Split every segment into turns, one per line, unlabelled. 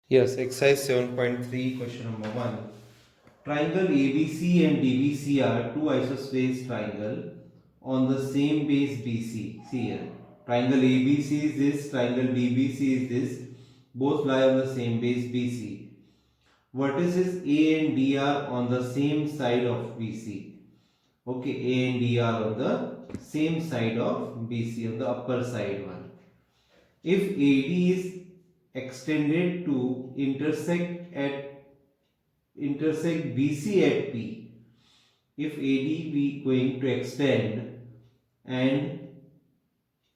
Yes, exercise 7.3, question number 1. Triangle ABC and DBC are two isosceles triangle on the same base BC. See here. Triangle ABC is this, triangle DBC is this. Both lie on the same base BC. Vertices A and D are on the same side of BC. Okay, A and D are on the same side of BC, on the upper side one. If AD is extended to intersect BC at P, if AD we going to extend and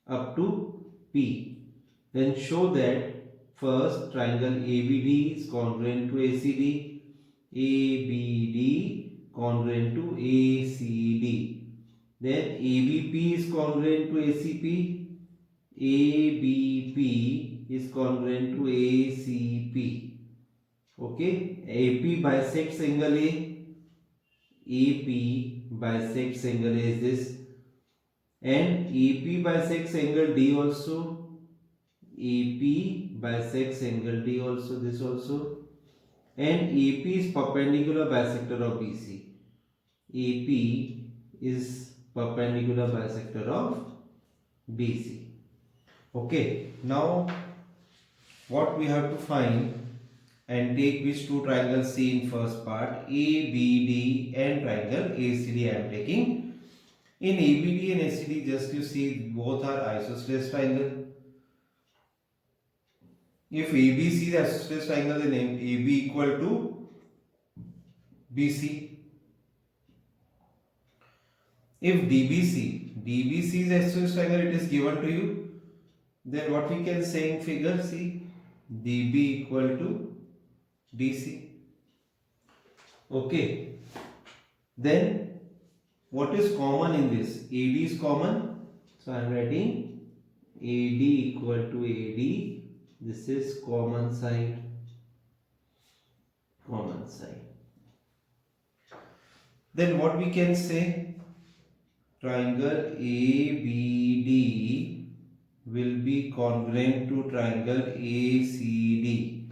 up to P, then show that first triangle ABD is congruent to ACD, ABD congruent to ACD, then ABP is congruent to ACP, ABP is congruent to ACP. Okay, AP bisects angle A, AP bisects angle A is this, and AP bisects angle D also, AP bisects angle D also, this also, and AP is perpendicular bisector of BC. AP is perpendicular bisector of BC. Okay, now what we have to find and take which two triangles see in first part, ABD and triangle ACD I am taking. In ABD and ACD, just you see both are isosceles triangle. If ABC is isosceles triangle, then AB equal to BC. If DBC is isosceles triangle, it is given to you. Then what we can say in figure, see DB equal to DC. Okay. Then what is common in this? AD is common. So I am writing AD equal to AD. This is common side. Common side. Then what we can say? Triangle ABD will be congruent to triangle ACD.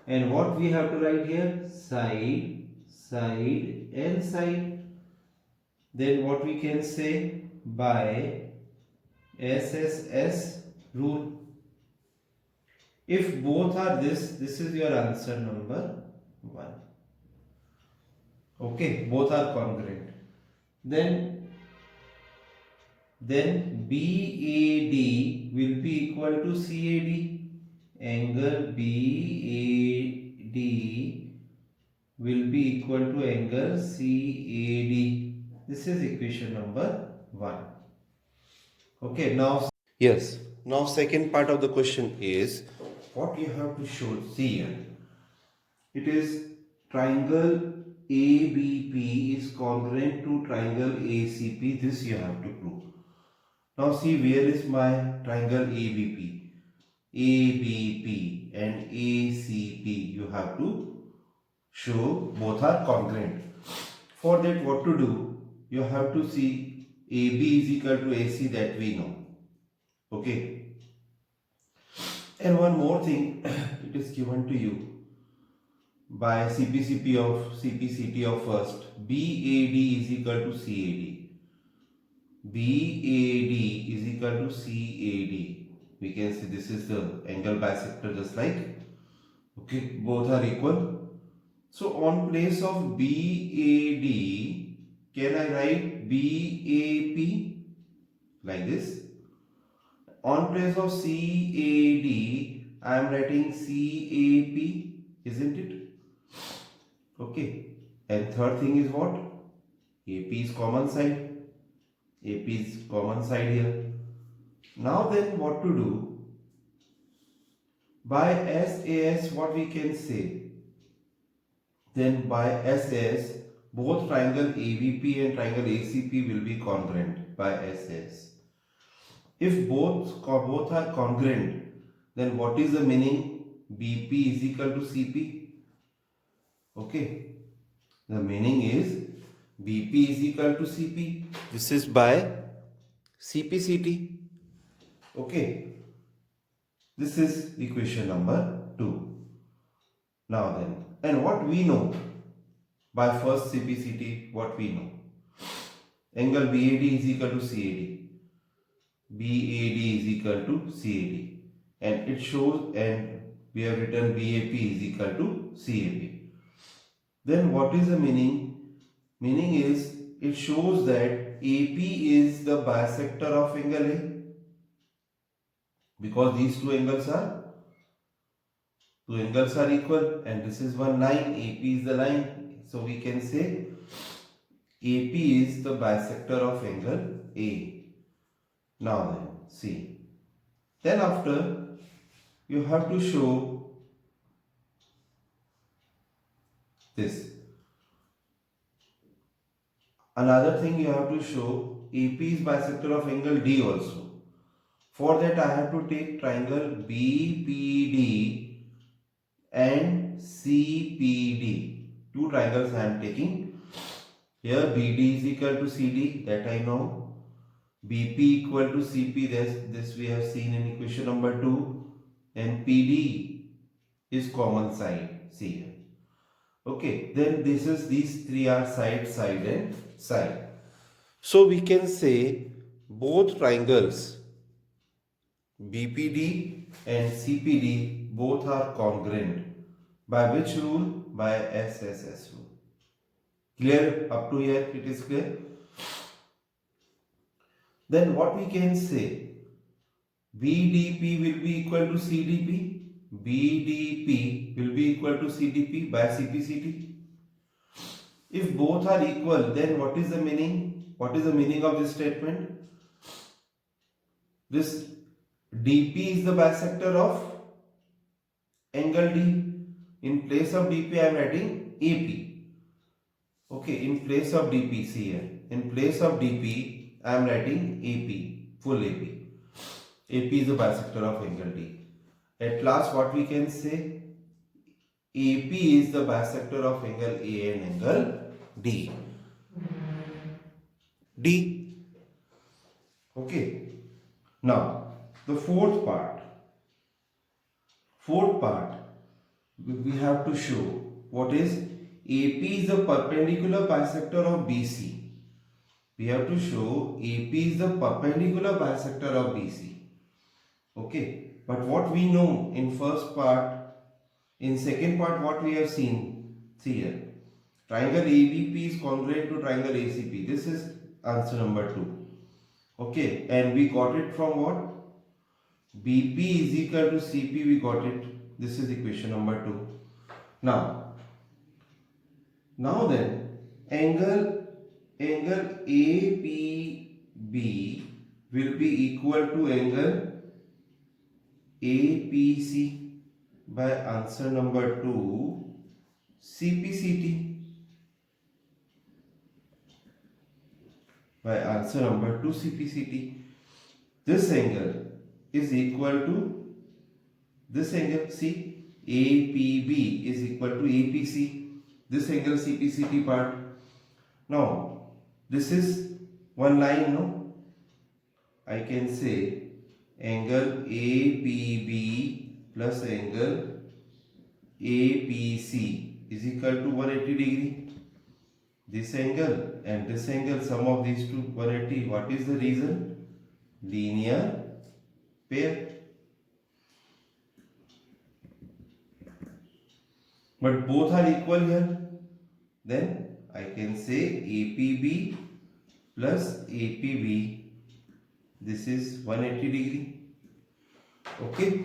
And what we have to write here? Side, side and side. Then what we can say? By SSS rule. If both are this is your answer number 1. Okay, both are congruent. Then BAD will be equal to CAD. Angle BAD will be equal to angle CAD. This is equation number 1. Okay, now yes. Now second part of the question is what you have to show. See here. It is triangle ABP is congruent to triangle ACP. This you have to prove. Now see where is my triangle ABP. ABP and ACP. You have to show both are congruent. For that what to do? You have to see AB is equal to AC, that we know. Okay. And one more thing, it is given to you by CPCT of first. BAD is equal to CAD. BAD is equal to CAD. We can see this is the angle bisector, just like, okay, both are equal. So on place of BAD, can I write BAP like this? On place of CAD, I am writing CAP, isn't it? Okay. And third thing is what? AP is common side. AP is common side here. Now then what to do? By SAS what we can say? Then by SAS both triangle ABP and triangle ACP will be congruent by SAS. If both are congruent, then what is the meaning? BP is equal to CP. Okay. The meaning is BP is equal to CP. This is by CPCT. Okay. This is equation number 2. Now then, and what we know by first CPCT, what we know? Angle BAD is equal to CAD. BAD is equal to CAD. And it shows, and we have written BAP is equal to CAP. Then what is the meaning? Meaning is, it shows that AP is the bisector of angle A, because these two angles are equal, and this is one line, AP is the line. So we can say AP is the bisector of angle A. Now then, see. Then after, you have to show this. Another thing you have to show, AP is bisector of angle D also. For that I have to take triangle BPD and CPD. Two triangles I am taking. Here BD is equal to CD, that I know. BP equal to CP, this we have seen in equation number 2. And PD is common side, see here. Okay, then these three are side, side and side. So we can say both triangles BPD and CPD both are congruent. By which rule? By SSS rule. Clear? Up to here it is clear? Then what we can say? BDP will be equal to CDP. BDP will be equal to CDP by CPCT. If both are equal, then what is the meaning? What is the meaning of this statement? This DP is the bisector of angle D. In place of DP I am writing AP. Okay, in place of DP, see here. In place of DP I am writing AP, full AP. AP is the bisector of angle D. At last what we can say? AP is the bisector of angle A and angle D. D. Okay. Now, the fourth part. We have to show what is AP is the perpendicular bisector of BC. We have to show AP is the perpendicular bisector of BC. Okay, but what we know in first part, in second part what we have seen, see here, triangle ABP is congruent to triangle ACP. This is answer number 2. Okay, and we got it from what? BP is equal to CP, we got it. This is equation number 2. Now then, angle APB will be equal to angle APC by answer number 2, CPCT. By answer number 2, CPCT. This angle is equal to this angle, see, APB is equal to APC. This angle CPCT part. Now, this is one line, no? I can say angle APB plus angle APC is equal to 180 degree. This angle and this angle, sum of these two 180. What is the reason? Linear pair. But both are equal here. Then I can say APB plus APB. This is 180 degree. Okay.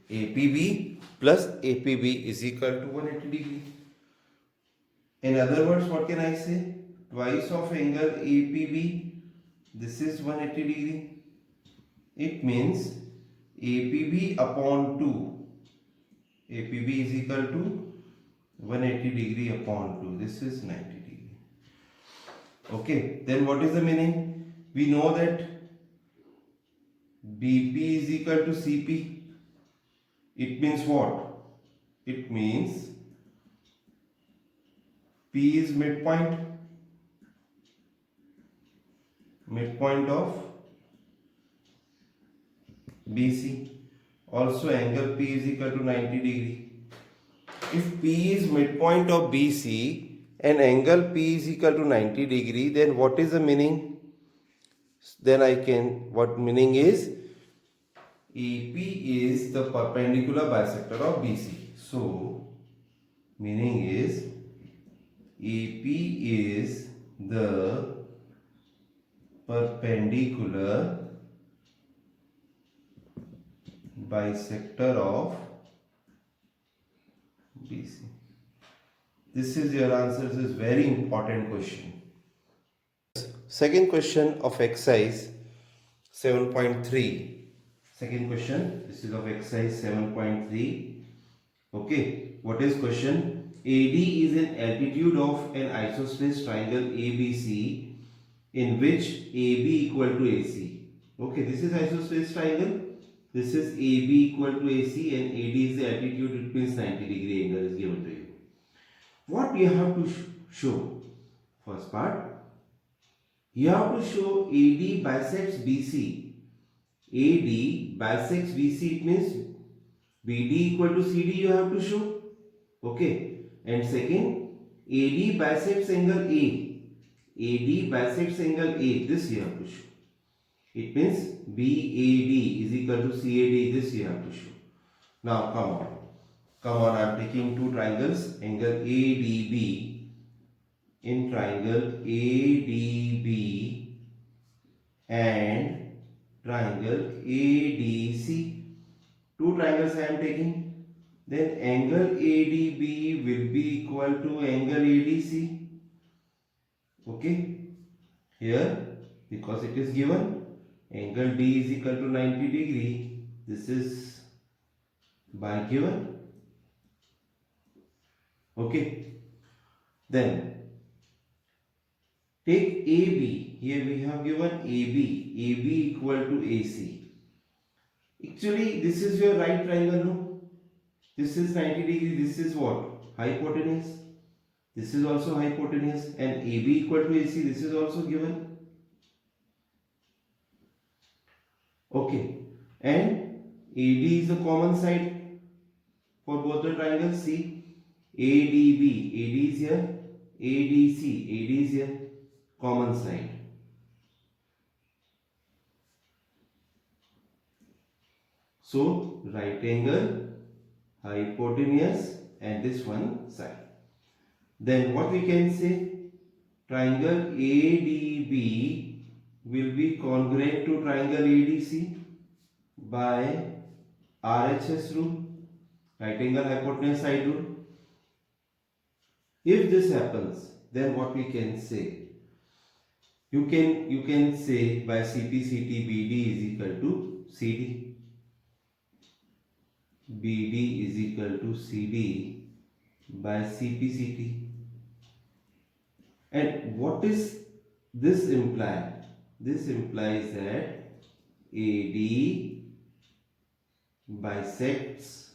APB plus APB is equal to 180 degree. In other words, what can I say? Twice of angle APB. This is 180 degree. It means APB upon 2. APB is equal to 180 degree upon 2. This is 90 degree. Okay. Then what is the meaning? We know that BP is equal to CP. It means what? It means P is midpoint of BC. Also angle P is equal to 90 degree. if P is midpoint of BC and angle P is equal to 90 degree, then what is the meaning? Then what meaning is AP is the perpendicular bisector of BC. So, meaning is AP is the perpendicular bisector of BC. This is your answer. This is very important question. Second question of exercise 7.3. Second question, this is of exercise 7.3. Okay, what is question? AD is an altitude of an isosceles triangle ABC in which AB equal to AC. Okay, this is isosceles triangle. This is AB equal to AC and AD is the altitude, it means 90 degree angle is given to you. What you have to show? First part, you have to show AD bisects BC. AD bisects BC, it means BD equal to CD you have to show. Okay. And second, AD bisects angle A. AD bisects angle A. This you have to show. It means BAD is equal to CAD. This you have to show. Now come on. Come on, I am taking two triangles. Angle ADB in triangle ADB and triangle ADC. Two triangles I am taking. Then angle ADB will be equal to angle ADC. Okay. Here, because it is given, angle D is equal to 90 degree. This is by given. Okay. Then take AB. Here we have given AB. AB equal to AC. Actually, this is your right triangle, no? This is 90 degree. This is what? Hypotenuse. This is also hypotenuse. And AB equal to AC. This is also given. Okay. And AD is the common side for both the triangles. See. ADB. AD is here. ADC. AD is here. Common side. So, right angle, hypotenuse and this one side. Then what we can say? Triangle ADB will be congruent to triangle ADC by RHS rule, right angle hypotenuse side rule. If this happens, then what we can say? You can say by CPCT BD is equal to CD. BD is equal to CD by CPCT. And what is this imply? This implies that AD bisects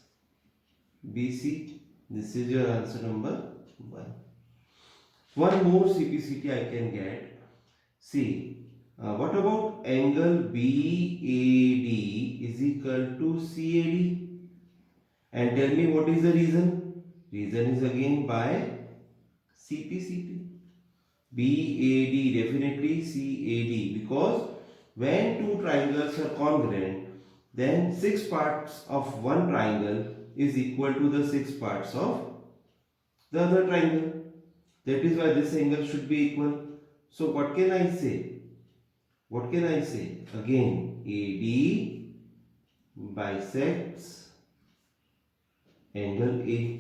BC. This is your answer number 1. One more CPCT I can get. See, what about angle BAD is equal to CAD? And tell me what is the reason? Reason is again by CPCT. BAD, definitely CAD, because when two triangles are congruent, then 6 parts of one triangle is equal to the 6 parts of the other triangle. That is why this angle should be equal. So what can I say? What can I say? Again, AD bisects angle A.